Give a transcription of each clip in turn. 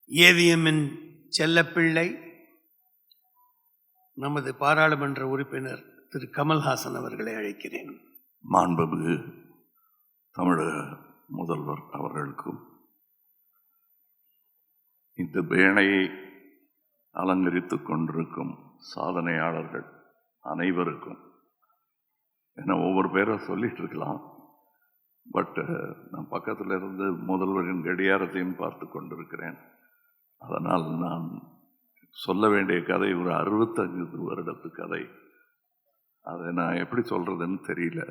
ஏவிஎம்மின் செல்லப்பிள்ளை நமது பாராளுமன்ற உறுப்பினர் திரு கமல்ஹாசன் அவர்களை அழைக்கிறேன். மாண்புமிகு தமிழக முதல்வர் அவர்களுக்கும் இந்த பேணையை அலங்கரித்துக் கொண்டிருக்கும் சாதனையாளர்கள் அனைவருக்கும், ஏன்னா ஒவ்வொரு பேரை சொல்லிட்டு இருக்கலாம், பட் நான் பக்கத்தில் இருந்து முதல்வரின் கடியாரத்தையும் பார்த்து கொண்டிருக்கிறேன். அதனால் நான் சொல்ல வேண்டிய கதை ஒரு 65 வருடத்து கதை. அதை நான் எப்படி சொல்றதுன்னு தெரியல.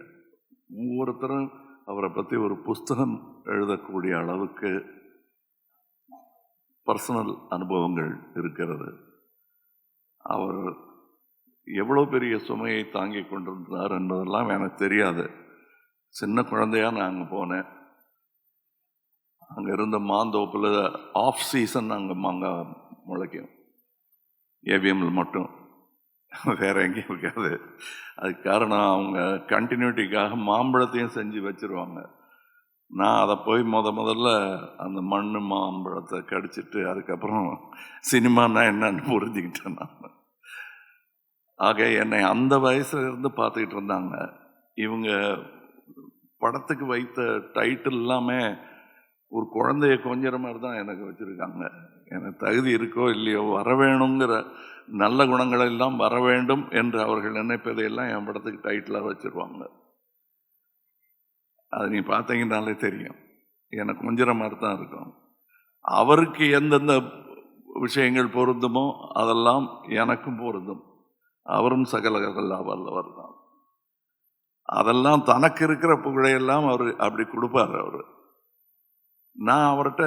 ஒவ்வொருத்தரும் அவரை பற்றி ஒரு புஸ்தகம் எழுதக்கூடிய அளவுக்கு பர்சனல் அனுபவங்கள் இருக்கிறது. அவர் எவ்வளோ பெரிய சுமையை தாங்கி கொண்டிருந்தார் என்பதெல்லாம் எனக்கு தெரியாது. சின்ன குழந்தையா நான் அங்கே போனேன். அங்கே இருந்த மாந்தோப்பில் ஆஃப் சீசன் அங்கே மாங்காய் முளைக்கும், ஏவிஎம்ல மட்டும், வேற எங்கேயும் இருக்காது. அதுக்கு காரணம் அவங்க கண்டினியூட்டிக்காக மாம்பழத்தையும் செஞ்சு வச்சிருவாங்க. நான் அதை போய் முதல்ல அந்த மண்ணு மாம்பழத்தை கடிச்சிட்டு அதுக்கப்புறம் சினிமானா என்னன்னு புரிஞ்சுக்கிட்டேன் நான். ஆக என்னை அந்த வயசுல இருந்து பார்த்துக்கிட்டு இருந்தாங்க. இவங்க படத்துக்கு வைத்த டைட்டில் எல்லாமே ஒரு குழந்தைய கொஞ்சிற மாதிரி தான் எனக்கு வச்சுருக்காங்க. எனக்கு தகுதி இருக்கோ இல்லையோ, வர வேணுங்கிற நல்ல குணங்கள் எல்லாம் வர வேண்டும் என்று அவர்கள் நினைப்பதையெல்லாம் என் படத்துக்கு டைட்டிலாக வச்சுருவாங்க. அது நீ பார்த்தீங்கன்னாலே தெரியும், எனக்கு கொஞ்சிற மாதிரி தான் இருக்கும். அவருக்கு எந்தெந்த விஷயங்கள் பொருந்துமோ அதெல்லாம் எனக்கும் பொருந்தும். அவரும் சகலகல்லா வல்லவர் தான். அதெல்லாம் தனக்கு இருக்கிற புகழையெல்லாம் அவர் அப்படி கொடுப்பார். அவர், நான் அவர்கிட்ட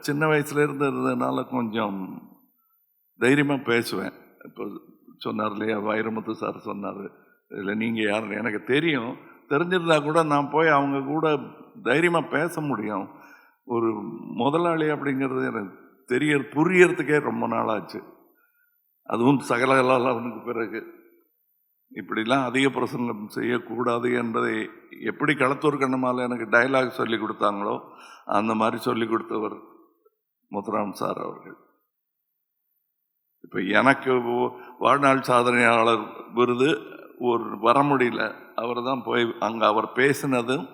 சின்ன வயசுல இருந்து இருந்ததுனால கொஞ்சம் தைரியமாக பேசுவேன். இப்போ சொன்னார் இல்லையா, வைரமுத்து சார் சொன்னார், இல்லை நீங்கள் யாருன்னு எனக்கு தெரியும், தெரிஞ்சிருந்தா கூட நான் போய் அவங்க கூட தைரியமாக பேச முடியும். ஒரு முதலாளி அப்படிங்கிறது எனக்கு புரியறதுக்கே ரொம்ப நாளாச்சு. அதுவும் சகலகலாவுக்கு பிறகு இப்படிலாம் அதிக பிரசங்கம் செய்யக்கூடாது என்பதை எப்படி களத்தூர் கண்ணமால எனக்கு டயலாக் சொல்லி கொடுத்தாங்களோ அந்த மாதிரி சொல்லி கொடுத்தவர் முத்துராம் சார் அவர்கள். இப்போ எனக்கு வாழ்நாள் சாதனையாளர் விருது ஒரு வர முடியல. அவர் தான் போய் அங்கே அவர் பேசினதும்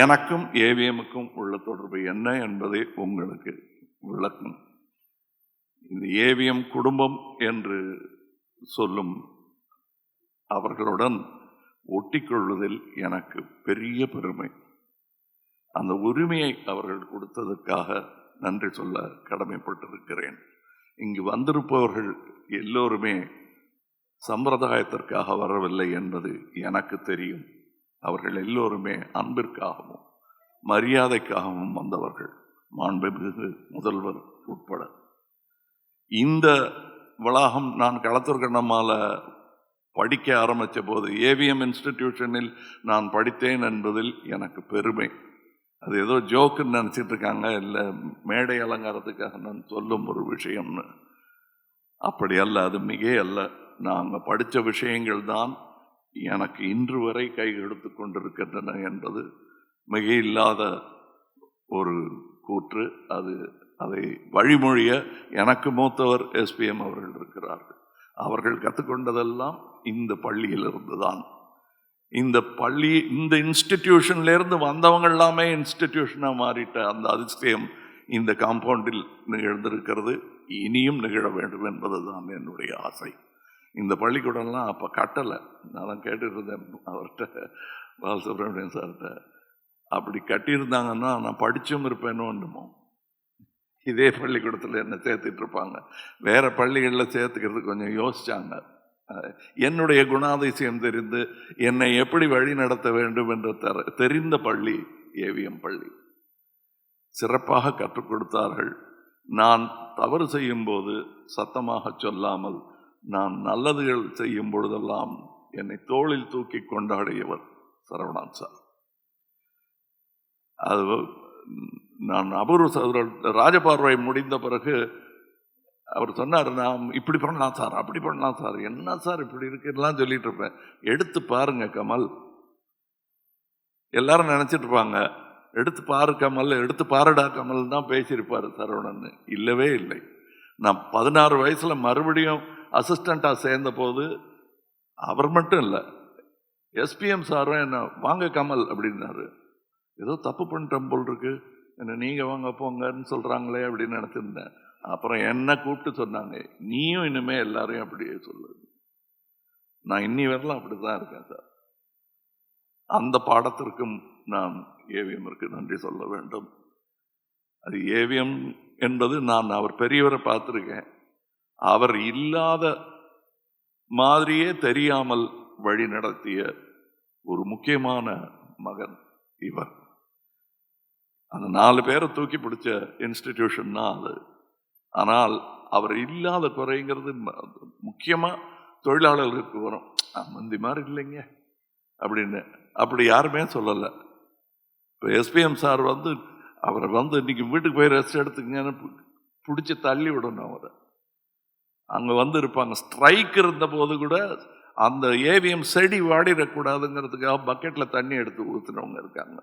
எனக்கும் ஏவிஎம்முக்கும் உள்ள தொடர்பு என்ன என்பதை உங்களுக்கு விளக்கும். இந்த ஏவிஎம் குடும்பம் என்று சொல்லும் அவர்களுடன் ஒட்டிக்கொள்வதில் எனக்கு பெரிய பெருமை. அந்த உரிமையை அவர்கள் கொடுத்ததற்காக நன்றி சொல்ல கடமைப்பட்டிருக்கிறேன். இங்கு வந்திருப்பவர்கள் எல்லோருமே சம்பிரதாயத்திற்காக வரவில்லை என்பது எனக்கு தெரியும். அவர்கள் எல்லோருமே அன்பிற்காகவும் மரியாதைக்காகவும் வந்தவர்கள், மாண்புமிகு முதல்வர் உட்பட. இந்த வளாகம் நான் களத்தூர் கண்ணம்மால படிக்க ஆரம்பித்த போது ஏவிஎம் இன்ஸ்டிடியூஷனில் நான் படித்தேன் என்பதில் எனக்கு பெருமை. அது ஏதோ ஜோக்குன்னு நினச்சிட்டு இருக்காங்க, இல்லை மேடை அலங்காரத்துக்காக நான் சொல்லும் ஒரு விஷயம்னு. அப்படி அல்ல, அது மிக அல்ல. நாங்கள் படித்த விஷயங்கள் தான் எனக்கு இன்று வரை கை எடுத்து கொண்டிருக்கின்றன என்பது மிக இல்லாத ஒரு கூற்று. அதை வழிமொழிய எனக்கு மூத்தவர் எஸ்பிஎம் அவர்கள் இருக்கிறார்கள். அவர்கள் கற்றுக்கொண்டதெல்லாம் இந்த பள்ளியிலிருந்து தான். இந்த பள்ளி, இந்த இன்ஸ்டிடியூஷன்லேருந்து வந்தவங்க எல்லாமே இன்ஸ்டிடியூஷனாக மாறிட்ட அந்த அதிசயம் இந்த காம்பவுண்டில் நிகழ்ந்திருக்கிறது. இனியும் நிகழ வேண்டும் என்பது தான் என்னுடைய ஆசை. இந்த பள்ளிக்கூடம்லாம் அப்போ கட்டலை. நான் கேட்டுட்டு இருந்தேன் அவர்கிட்ட, பாலசுப்ரமணியன் சார்கிட்ட. அப்படி கட்டியிருந்தாங்கன்னா நான் படிச்சும் இருப்பேனோ என்னமோ. இதே பள்ளிக்கூடத்தில் என்ன சேர்த்துட்டு இருப்பாங்க. வேற பள்ளிகளில் சேர்த்துக்கிறது கொஞ்சம் யோசிச்சாங்க. என்னுடைய குணாதிசயம் தெரிந்து என்னை எப்படி வழி நடத்த வேண்டும் என்று தெரிந்த பள்ளி ஏவிஎம் பள்ளி. சிறப்பாக கற்றுக் கொடுத்தார்கள். நான் தவறு செய்யும் போது சத்தமாக சொல்லாமல், நான் நல்லதுகள் செய்யும் பொழுதெல்லாம் என்னை தோளில் தூக்கி கொண்டாடியவர் சரவணன் சார். அது நான் அபூர்வ ராஜபார்வை முடிந்த பிறகு அவர் சொன்னார், நான் இப்படி பண்ணலாம் சார், அப்படி பண்ணலாம் சார், என்ன சார் இப்படி இருக்குலாம் சொல்லிட்டு இருப்பேன். எடுத்து பாருங்க கமல். எல்லாரும் நினைச்சிட்டு இருப்பாங்க எடுத்து பாரு கமல், எடுத்து பாருடா கமல் தான் பேசியிருப்பார் சரவணன். இல்லவே இல்லை. நான் 16 வயசுல மறுபடியும் அசிஸ்டண்டா சேர்ந்த போது அவர் மட்டும் இல்லை, எஸ்பிஎம் சாரும் என்ன வாங்க கமல் அப்படின்னாரு. ஏதோ தப்பு பண்ணிட்டோம் போல் இருக்கு, என்ன நீங்க வாங்க போங்கன்னு சொல்றாங்களே அப்படின்னு நினைச்சிருந்தேன். அப்புறம் என்ன கூப்பிட்டு சொன்னாங்க, நீயும் இனிமே எல்லாரையும் அப்படியே சொல்லு. நான் இன்னி வரலாம் அப்படிதான் இருக்கேன் சார். அந்த பாடத்திற்கும் நான் ஏவிஎம்ற்கு நன்றி சொல்ல வேண்டும். அது ஏவிஎம் என்பது நான் அவர் பெரியவரை பார்த்துருக்கேன். அவர் இல்லாத மாதிரியே தெரியாமல் வழி நடத்திய ஒரு முக்கியமான மகன் இவர். அந்த 4 பேரை தூக்கி பிடிச்ச இன்ஸ்டிடியூஷன் தான் அது. ஆனால் அவர் இல்லாத குறைங்கிறது முக்கியமா தொழிலாளர்களுக்கு வரும். முந்தி மாதிரி இல்லைங்க அப்படின்னு அப்படி யாருமே சொல்லலை. இப்போ எஸ்பிஎம் சார் வந்து அவரை வந்து இன்னைக்கு வீட்டுக்கு போய் ரெஸ்ட் எடுத்துக்கங்கன்னு பிடிச்சி தள்ளி விடணும். அவரை அங்கே வந்து இருப்பாங்க. ஸ்ட்ரைக் இருந்த போது கூட அந்த ஏவிஎம் செடி வாடிடக்கூடாதுங்கிறதுக்காக பக்கெட்டில் தண்ணி எடுத்து ஊற்றுனவங்க இருக்காங்க.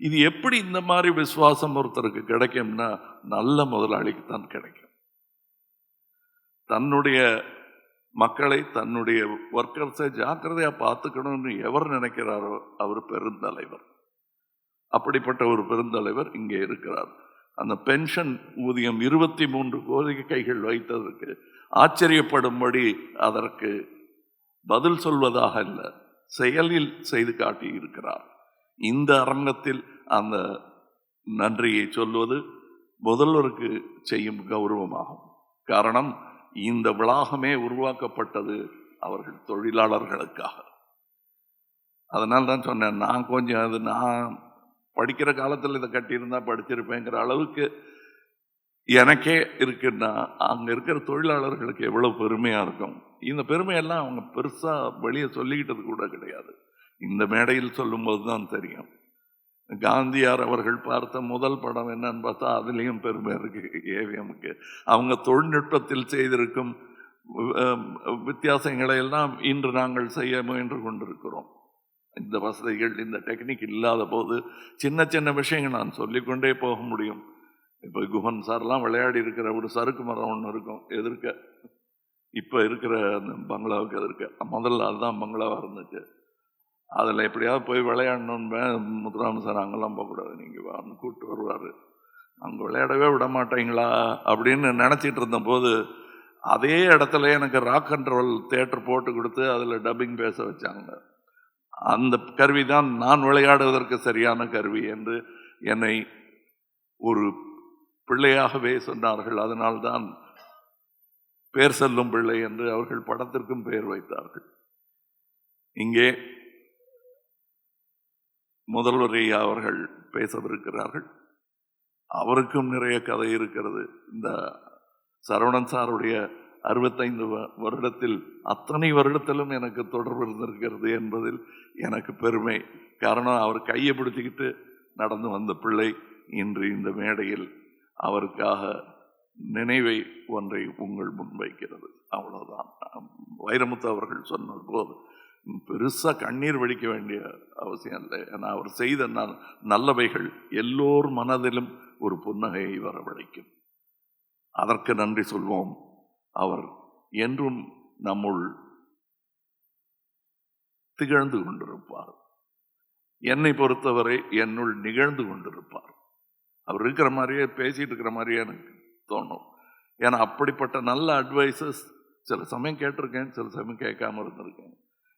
இது எப்படி இந்த மாதிரி விசுவாசம் ஒருத்தருக்கு கிடைக்கும்னா நல்ல முதலாளிக்கு தான் கிடைக்கும். தன்னுடைய மக்களை, தன்னுடைய ஒர்க்கர்ஸை ஜாக்கிரதையா பார்த்துக்கணும்னு எவர் நினைக்கிறாரோ அவர் பெருந்தலைவர். அப்படிப்பட்ட ஒரு பெருந்தலைவர் இங்கே இருக்கிறார். அந்த பென்ஷன் ஊதியம் 23 கோரிக்கைகள் வைத்ததற்கு ஆச்சரியப்படும்படி அதற்கு பதில் சொல்வதாக அல்ல, செயலில் செய்து காட்டி இருக்கிறார். இந்த அரங்கத்தில் அந்த நன்றியை சொல்வது முதல்வருக்கு செய்யும் கௌரவமாகும். காரணம், இந்த வளாகமே உருவாக்கப்பட்டது அவர்கள் தொழிலாளர்களுக்காக. அதனால தான் சொன்னேன், நான் கொஞ்சம் அது நான் படிக்கிற காலத்தில் இதை கட்டியிருந்தா படிச்சிருப்பேங்கிற அளவுக்கு எனக்கே இருக்குன்னா அங்கே இருக்கிற தொழிலாளர்களுக்கு எவ்வளோ பெருமையாக இருக்கும். இந்த பெருமையெல்லாம் அவங்க பெருசாக வெளியே சொல்லிக்கிட்டது கூட கிடையாது. இந்த மேடையில் சொல்லும்போது தான் தெரியும். காந்தியார் அவர்கள் பார்த்த முதல் படம் என்னன்னு பார்த்தா அதுலேயும் பெருமை இருக்கு ஏவிஎம்க்கு. அவங்க தொழில்நுட்பத்தில் செய்திருக்கும் வித்தியாசங்களை எல்லாம் இன்று நாங்கள் செய்ய முயன்று கொண்டிருக்கிறோம். இந்த வசதிகள், இந்த டெக்னிக் இல்லாத போது சின்ன சின்ன விஷயங்கள் நான் சொல்லிக்கொண்டே போக முடியும். இப்போ குஹன் சார்லாம் விளையாடி இருக்கிற ஒரு சறுக்கு மரம் ஒன்று இருக்கும் எதிர்க்க, இப்போ இருக்கிற அந்த பங்களாவுக்கு எதிர்க்க. முதல்ல அதுதான் பங்களாவாக இருந்துச்சு. அதில் எப்படியாவது போய் விளையாடணுன்னு முத்துராம சார் அங்கெல்லாம் போகக்கூடாது, நீங்கள் வான்னு கூப்பிட்டு வருவார். அங்கே விளையாடவே விட மாட்டீங்களா அப்படின்னு நினச்சிட்டு இருந்த போது அதே இடத்துல எனக்கு ராக் அண்ட் ரோல் தியேட்டர் போட்டு கொடுத்து அதில் டப்பிங் பேச வச்சாங்க. அந்த கருவி தான் நான் விளையாடுவதற்கு சரியான கருவி என்று என்னை ஒரு பிள்ளையாகவே சொன்னார்கள். அதனால்தான் பேர் செல்லும் பிள்ளை என்று அவர்கள் படத்திற்கும் பெயர் வைத்தார்கள். இங்கே முதல்வர் ஐயா அவர்கள் பேசவிருக்கிறார்கள். அவருக்கும் நிறைய கதை இருக்கிறது. இந்த சரவணன் சாருடைய 65 வருடத்தில் அத்தனை வருடத்திலும் எனக்கு தொடர்பு இருந்திருக்கிறது என்பதில் எனக்கு பெருமை. காரணம், அவர் கையை பிடிச்சிக்கிட்டு நடந்து வந்த பிள்ளை இன்று இந்த மேடையில் அவருக்காக நினைவை ஒன்றை உங்கள் முன்வைக்கிறது. அவ்வளவுதான். வைரமுத்து அவர்கள் சொன்னது போது பெருசா கண்ணீர் வடிக்க வேண்டிய அவசியம் இல்லை. ஏன்னா அவர் செய்த நல்லவைகள் எல்லோர் மனதிலும் ஒரு புன்னகையை வரவழைக்கும். அதற்கு நன்றி சொல்வோம். அவர் என்றும் நம்முள் திகழ்ந்து கொண்டிருப்பார். என்னை பொறுத்தவரை என்னுள் நிகழ்ந்து கொண்டிருப்பார். அவர் இருக்கிற மாதிரியே பேசிட்டு இருக்கிற மாதிரியே எனக்கு தோணும். ஏன்னா அப்படிப்பட்ட நல்ல அட்வைசஸ் சில சமயம் கேட்டிருக்கேன், சில சமயம் கேட்காம இருந்திருக்கேன்.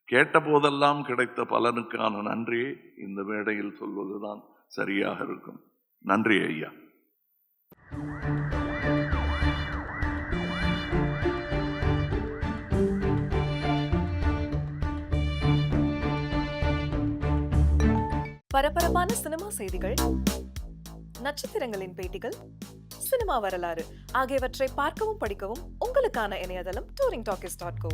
கேட்ட போதெல்லாம் கிடைத்த பலனுக்கான நன்றியை இந்த மேடையில் சொல்வதுதான் சரியாக இருக்கும். நன்றி ஐயா. பரபரப்பான சினிமா செய்திகள், நட்சத்திரங்களின் பேட்டிகள், சினிமா வரலாறு ஆகியவற்றை பார்க்கவும் படிக்கவும் உங்களுக்கான இணையதளம் touringtalkies.co.